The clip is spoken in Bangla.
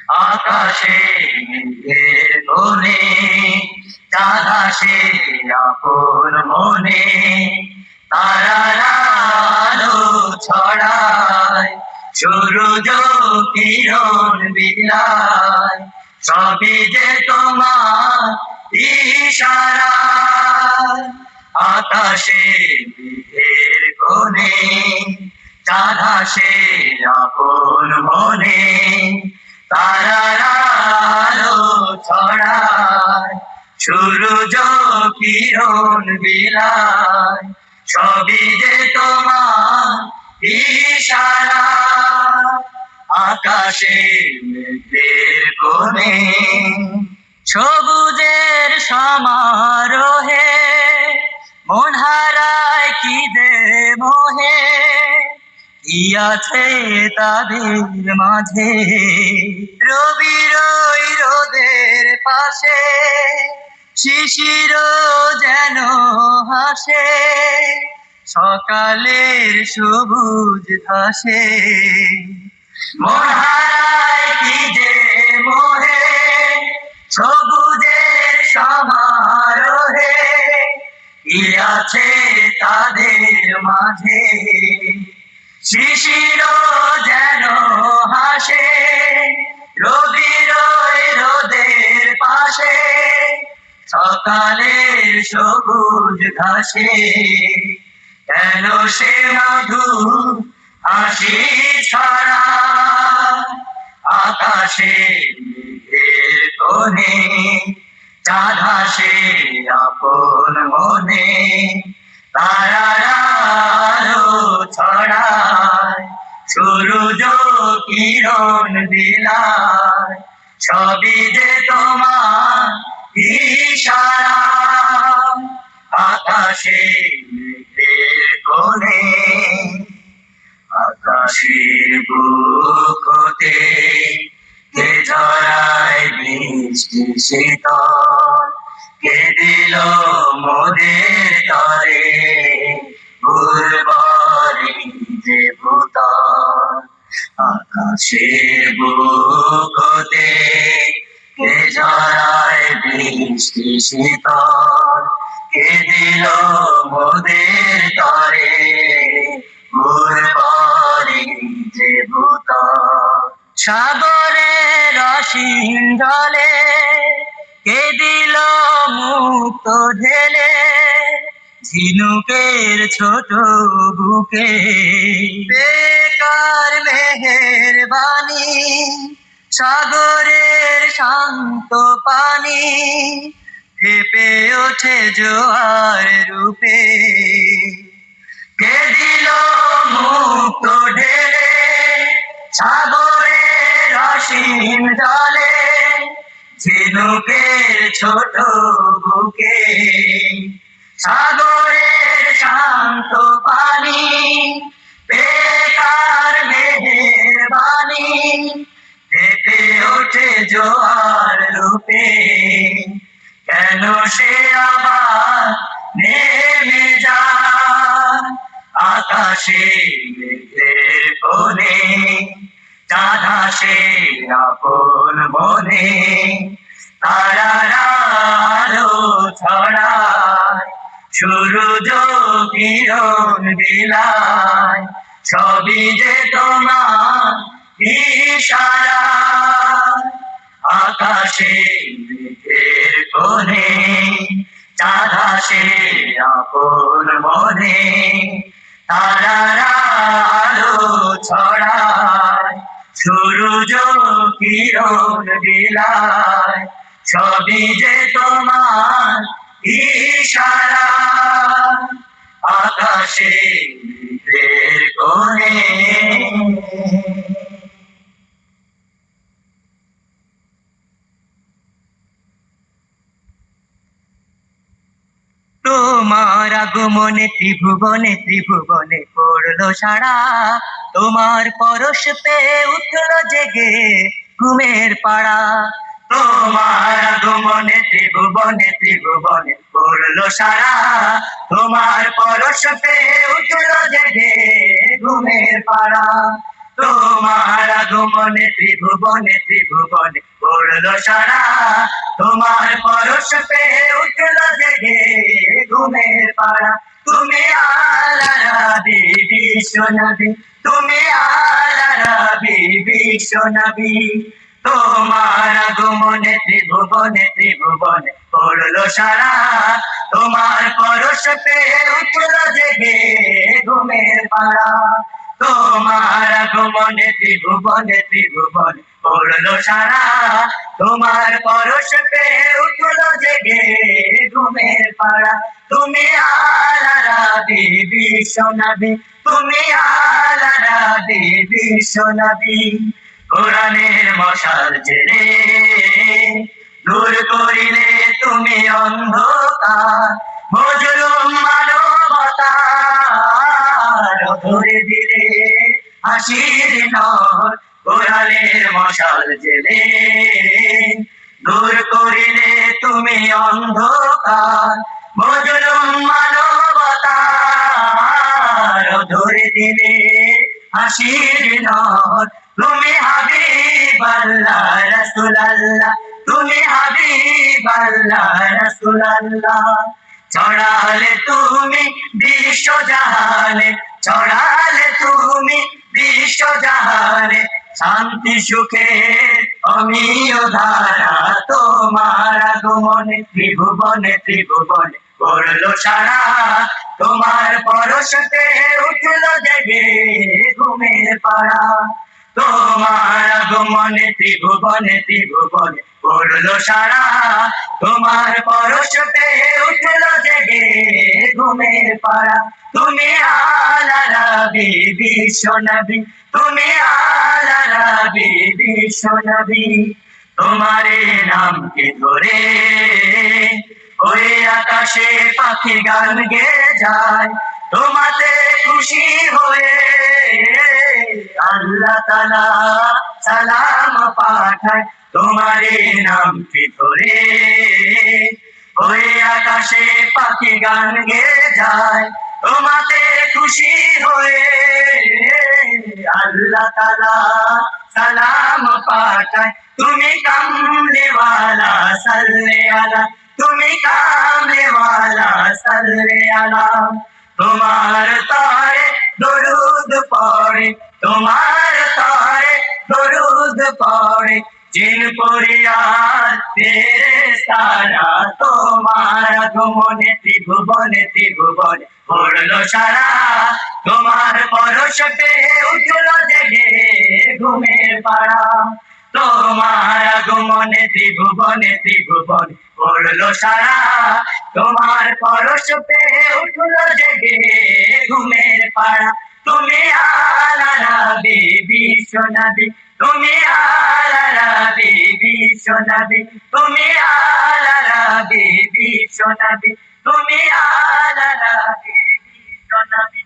আকাশে মেঘের কোণে চাঁদ আসে আপন মনে, তারারা আলো ছড়ায়, সূরজ কিরণ বিলায়, সবই যে তোমার ইশারায়। আকাশে মেঘের কোণে চাঁদ আসে আপন মনে, তারারা আলো ছড়ায়, সূরজ কিরণ বিলায়, সবই যে তোমার ইশারা। আকাশে মেঘের কোণে সবুজের সমারোহে মন হারায় কি যে মোহে, কি আছে তাদের মাঝে রবির ওই রোদের পাশে, শিশির যেন হাসে সকালের সবুজ ঘাসে। মন হারায় কি যে মোহে সবুজের সমারোহে, কি আছে তাদের মাঝে শিশির যেন হাসে রবির ওই রোদের পাশে, সকালের সবুজ ঘাসে। কেন সে মধুর হাসি ছড়ায় আকাশে মেঘের কোণে, চাঁদ আসে আপন মনে, তারারা আলো ছড়ায়, সূরজ কিরণ বিলায়, সবই যে তোমার ইশারা। আকাশে মেঘের কোণে আকাশের বুক হতে কে ঝরায় বৃষ্টি শীতল, কে দিল মোদের তরে উর্বরে যে ভূতল। আকাশের বুক হতে কে ঝরায় বৃষ্টি শীতল, কে দিল মোদের তরে উর্বরে যে ভূতল। সাগরের অসীম জলে কে দিল মুক্ত ঢেলে, ঝিনুকের ছোট বুকে বেকার মেহেরবানি, সাগরের শান্ত পানি ভেপে ওঠে জোয়ার রূপে। কে দিল মুক্ত ঢেলে সাগরের অসীম জলে, ঝিনুকের ছোট বুকে সাগরের শান্ত পানি বেকার মেহেরবানি ভেপে ওঠে জোয়ার রূপে। কেন সে আবার নেমে যায় আকাশে মেঘের কোণে, চাঁদ আসে আপন মনে, তারারা আলো ছড়ায়, সূরজ কিরণ বিলায়, সবই যে তোমার ইশারা। আকাশে মেঘের কোণে চাঁদ আসে আপন মনে, তারারা আলো ছড়ায়, সূরজ কিরণ বিলায়, সবই যে তোমার ইশারা। আকাশে মেঘের কোণে। তোমার আগমনে ত্রিভুবনে ত্রিভুবনে পড়লো সারা, তোমার পরশ পেয়ে উঠলো জেগে ঘুমের পাড়া। তোমার আগমনে ত্রিভুবনে ত্রিভুবনে পড়লো সারা, তোমার পরশ পেয়ে উঠলো জেগে ঘুমের পাড়া। তোমার আগমনে ত্রিভুবনে ত্রিভুবনে পড়লো সারা, তোমার পরশ পেয়ে উঠলো জেগে ঘুমের পাড়া। তুমি আলা রাবি বিশ্ব নবী, তুমি আলা রাবি বিশ্ব নবী। তোমার আগমনে ত্রিভুবনে ত্রিভুবনে পড়লো সারা, তোমার পরশ পেয়ে উঠলো জেগে ঘুমের পাড়া। তোমার আগমনে ত্রিভুবনে ত্রিভুবনে পড়লো সারা, তোমার পরশ পেয়ে উঠলো জেগে ঘুমের পাড়া। তুমি আলা রাবি বিশ্ব নবী, তুমি আলা রাবি বিশ্ব নবী। কোরআনের মশাল জেলে দূর করিলে তুমি অন্ধকার, মজলুম মানবতার ধরে দিলে হাসির নর। কোরআনের মশাল জেলে দূর করিলে তুমি অন্ধকার, মজলুম মানবতার ধরে দিলে হাসির নর। তুমি হাবিব আল্লাহ রাসূল আল্লাহ, তুমি হাবিব আল্লাহ রাসূল আল্লাহ। ছড়ালে তুমি বিশ্ব জাহানে, ছড়ালে তুমি বিশ্ব জাহানে শান্তি সুখে অমিয় ধারা। তোমার আগমনে ত্রিভুবনে ত্রিভুবনে পড়লো সারা, তোমার পরশতে উঠলো জেগে ঘুমের পাড়া। তোমার আগমনে ত্রিভুবনে ত্রিভুবনে পড়লো সারা, তোমার পরশতে উঠলো জেগে ঘুমের পাড়া। তুমি আলা রাবি বিশ্ব নবী, তুমি আলা রাবি বিশ্ব নবী। তোমারে নামকে ধরে ওই আকাশে পাখি গান গেয়ে যায়, তোমাতে খুশি হয়ে আল্লাহ তাআলা সালাম পাঠায়। তোমারে নামকে ধরে ওই আকাশে পাখি গান গেয়ে যায়, তোমাতে খুশি হয়ে আল্লাহ তাআলা সালাম পাঠায়। তুমি কামলিওয়ালা সাল্লে আলা, তুমি কামলিওয়ালা সাল্লে আলা। তোমার তারে দরুদ পড়ে, তোমার তারে দরুদ পড়ে জিন পরিয়ার ফেরেশতারা। তোমার আগমনে ত্রিভুবনে ত্রিভুবনে পড়লো সারা, তোমার পরশ পেয়ে উঠলো জেগে ঘুমের পাড়া। তোমার আগমনে ত্রিভুবনে ত্রিভুবনে পড়লো সারা, তোমার পরশ পেয়ে উঠলো জেগে ঘুমের পাড়া। তুমি আলা রাবি বিশ্ব নবী, তুমি আলা রাবি বিশ্ব নবী, তুমি আলা রাবি বিশ্ব নবী, তুমি আলা রাবি বিশ্ব নবী।